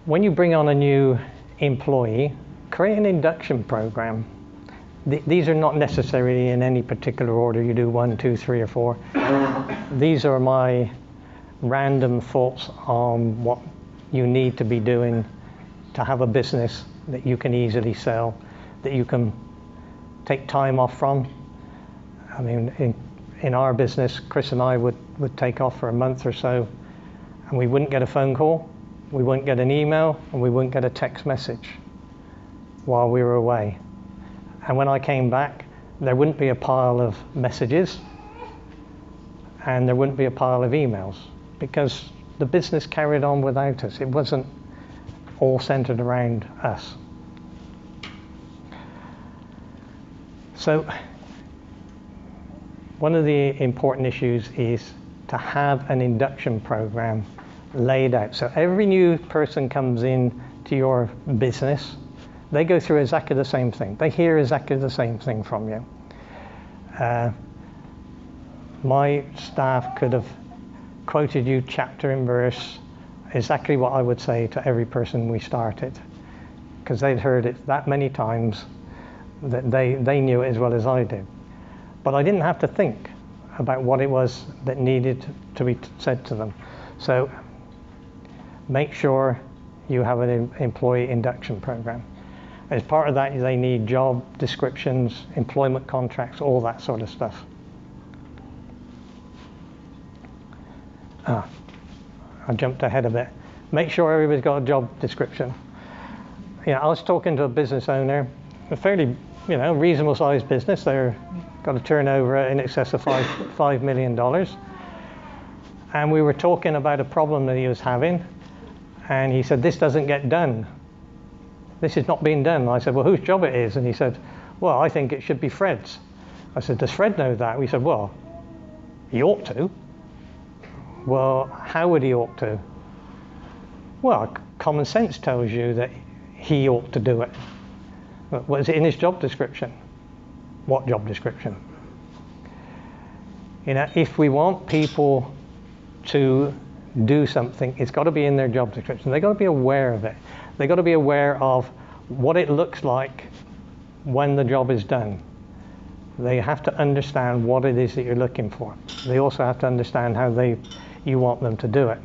when you bring on a new employee, create an induction program. These are not necessarily in any particular order. You do 1, 2, 3, or 4. These are my random thoughts on what you need to be doing to have a business that you can easily sell, that you can take time off from. I mean, in our business, Chris and I would take off for a month or so, and we wouldn't get a phone call, we wouldn't get an email, and we wouldn't get a text message while we were away. And when I came back, there wouldn't be a pile of messages and there wouldn't be a pile of emails, because the business carried on without us. It wasn't all centered around us. So one of the important issues is to have an induction program laid out. So every new person comes in to your business, they go through exactly the same thing. They hear exactly the same thing from you. My staff could have quoted you chapter and verse exactly what I would say to every person we started, because they'd heard it that many times that they knew it as well as I did. But I didn't have to think about what it was that needed to be said to them. So make sure you have an employee induction program. As part of that, they need job descriptions, employment contracts, all that sort of stuff. I jumped ahead a bit. Make sure everybody's got a job description. I was talking to a business owner, a fairly reasonable sized business. They've got a turnover in excess of $5 million. And we were talking about a problem that he was having. And he said, this doesn't get done. This is not being done. And I said, well, whose job it is? And he said, well, I think it should be Fred's. I said, does Fred know that? We said, well, he ought to. Well, how would he ought to? Well, common sense tells you that he ought to do it. Was it in his job description? What job description? If we want people to do something, it's got to be in their job description. They've got to be aware of it. They've got to be aware of what it looks like when the job is done. They have to understand what it is that you're looking for. They also have to understand how you want them to do it.